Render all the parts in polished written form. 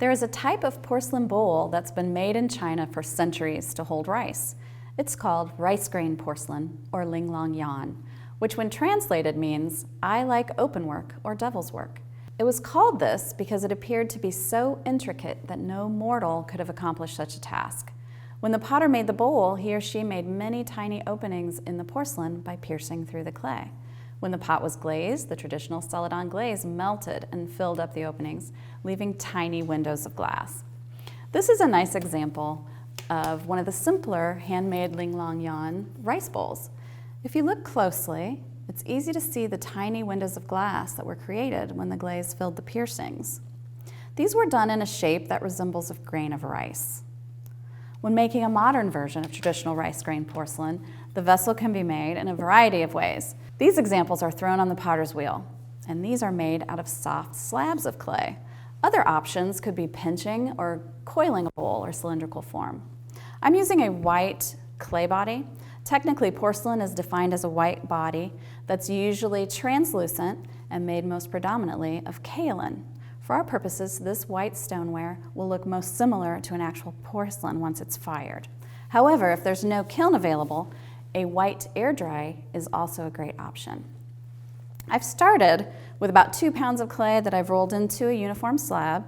There is a type of porcelain bowl that's been made in China for centuries to hold rice. It's called rice grain porcelain, or linglong yan, which when translated means, I like open work or devil's work. It was called this because it appeared to be so intricate that no mortal could have accomplished such a task. When the potter made the bowl, he or she made many tiny openings in the porcelain by piercing through the clay. When the pot was glazed, the traditional celadon glaze melted and filled up the openings, leaving tiny windows of glass. This is a nice example of one of the simpler handmade linglong yan rice bowls. If you look closely, it's easy to see the tiny windows of glass that were created when the glaze filled the piercings. These were done in a shape that resembles a grain of rice. When making a modern version of traditional rice grain porcelain, the vessel can be made in a variety of ways. These examples are thrown on the potter's wheel, and these are made out of soft slabs of clay. Other options could be pinching or coiling a bowl or cylindrical form. I'm using a white clay body. Technically, porcelain is defined as a white body that's usually translucent and made most predominantly of kaolin. For our purposes, this white stoneware will look most similar to an actual porcelain once it's fired. However, if there's no kiln available, a white air dry is also a great option. I've started with about 2 pounds of clay that I've rolled into a uniform slab,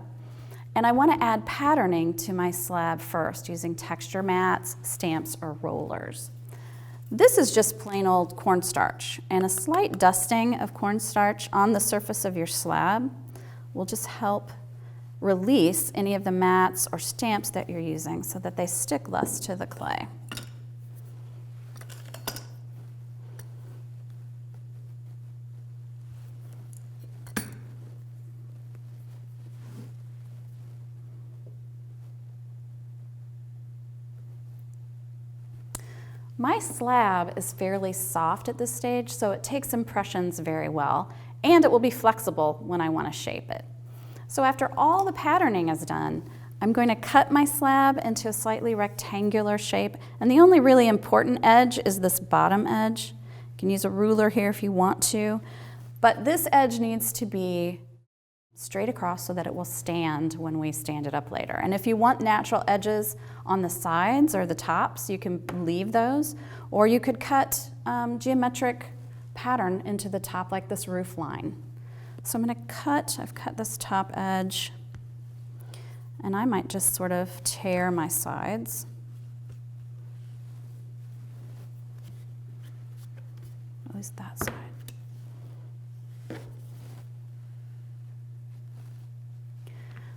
and I want to add patterning to my slab first using texture mats, stamps, or rollers. This is just plain old cornstarch, and a slight dusting of cornstarch on the surface of your slab will just help release any of the mats or stamps that you're using so that they stick less to the clay. My slab is fairly soft at this stage, so it takes impressions very well, and it will be flexible when I want to shape it. So after all the patterning is done, I'm going to cut my slab into a slightly rectangular shape, and the only really important edge is this bottom edge. You can use a ruler here if you want to, but this edge needs to be straight across so that it will stand when we stand it up later. And if you want natural edges on the sides or the tops, you can leave those, or you could cut geometric pattern into the top like this roof line. So I'm going to I've cut this top edge, and I might just sort of tear my sides. At least that side.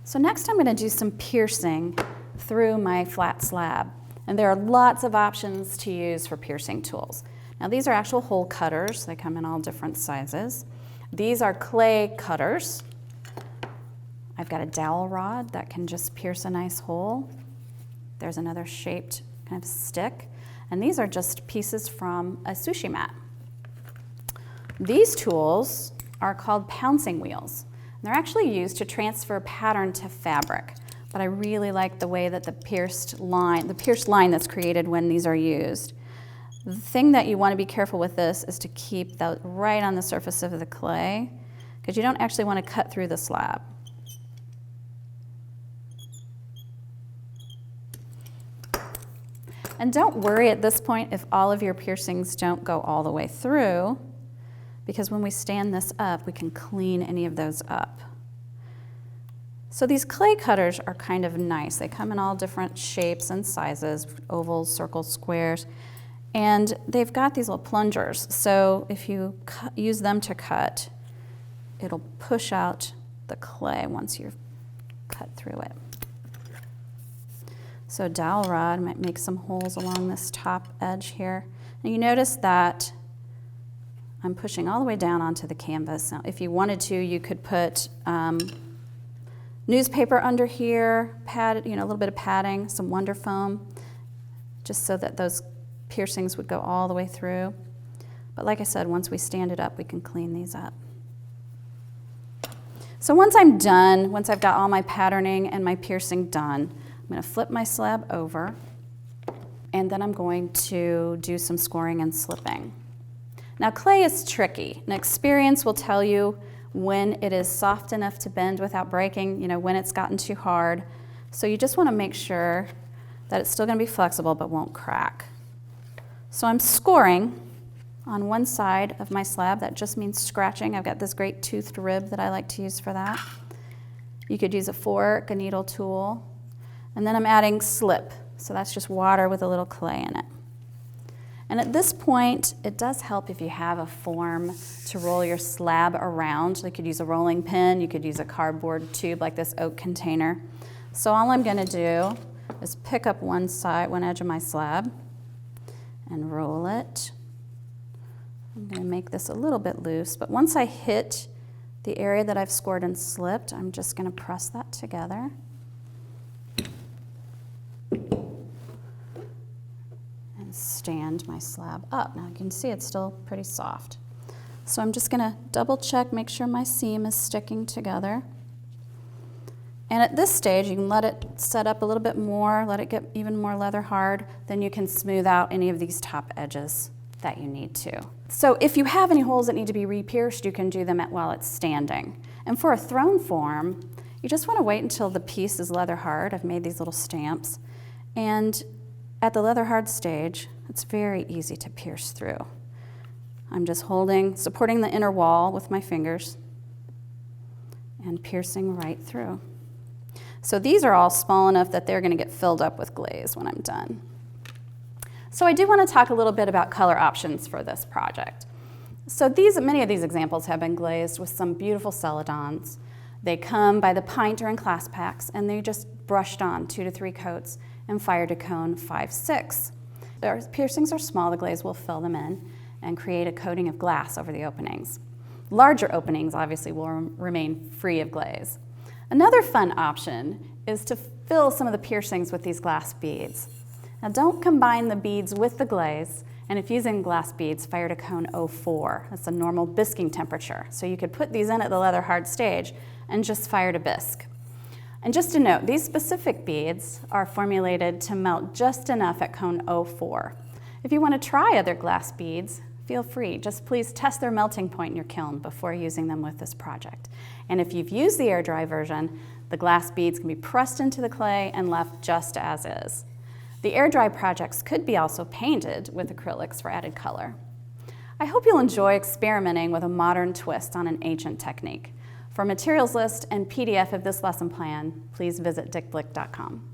So next I'm going to do some piercing through my flat slab. And there are lots of options to use for piercing tools. Now these are actual hole cutters. They come in all different sizes. These are clay cutters. I've got a dowel rod that can just pierce a nice hole. There's another shaped kind of stick. And these are just pieces from a sushi mat. These tools are called pouncing wheels. They're actually used to transfer pattern to fabric, but I really like the way that the pierced line that's created when these are used. The thing that you want to be careful with this is to keep that right on the surface of the clay, because you don't actually want to cut through the slab. And don't worry at this point if all of your piercings don't go all the way through, because when we stand this up, we can clean any of those up. So these clay cutters are kind of nice. They come in all different shapes and sizes, ovals, circles, squares, and they've got these little plungers. So if you use them to cut, it'll push out the clay once you've cut through it. So dowel rod might make some holes along this top edge here. And you notice that I'm pushing all the way down onto the canvas. Now, if you wanted to, you could put newspaper under here, a little bit of padding, some Wonder Foam, just so that those piercings would go all the way through. But like I said, once we stand it up, we can clean these up. So once I'm done, once I've got all my patterning and my piercing done, I'm going to flip my slab over, and then I'm going to do some scoring and slipping. Now clay is tricky, and experience will tell you when it is soft enough to bend without breaking, you know, when it's gotten too hard. So you just want to make sure that it's still going to be flexible but won't crack. So I'm scoring on one side of my slab. That just means scratching. I've got this great toothed rib that I like to use for that. You could use a fork, a needle tool, and then I'm adding slip. So that's just water with a little clay in it. And at this point, it does help if you have a form to roll your slab around. You could use a rolling pin, you could use a cardboard tube like this oak container. So all I'm going to do is pick up one side, one edge of my slab, and roll it. I'm going to make this a little bit loose, but once I hit the area that I've scored and slipped, I'm just going to press that together. And stand my slab up. Now you can see it's still pretty soft. So I'm just going to double check, make sure my seam is sticking together. And at this stage, you can let it set up a little bit more, let it get even more leather hard, then you can smooth out any of these top edges that you need to. So if you have any holes that need to be re-pierced, you can do them while it's standing. And for a thrown form, you just want to wait until the piece is leather hard. I've made these little stamps. And at the leather hard stage, it's very easy to pierce through. I'm just supporting the inner wall with my fingers and piercing right through. So these are all small enough that they're going to get filled up with glaze when I'm done. So I do want to talk a little bit about color options for this project. So many of these examples have been glazed with some beautiful celadons. They come by the pint or in class packs, and they just brushed on 2 to 3 coats and fired to cone 5, 6. Their piercings are small, the glaze will fill them in and create a coating of glass over the openings. Larger openings obviously will remain free of glaze. Another fun option is to fill some of the piercings with these glass beads. Now don't combine the beads with the glaze, and if using glass beads, fire to cone 04. That's a normal bisquing temperature. So you could put these in at the leather hard stage and just fire to bisque. And just a note, these specific beads are formulated to melt just enough at cone 04. If you want to try other glass beads, feel free. Just please test their melting point in your kiln before using them with this project. And if you've used the air dry version, the glass beads can be pressed into the clay and left just as is. The air dry projects could be also painted with acrylics for added color. I hope you'll enjoy experimenting with a modern twist on an ancient technique. For a materials list and PDF of this lesson plan, please visit dickblick.com.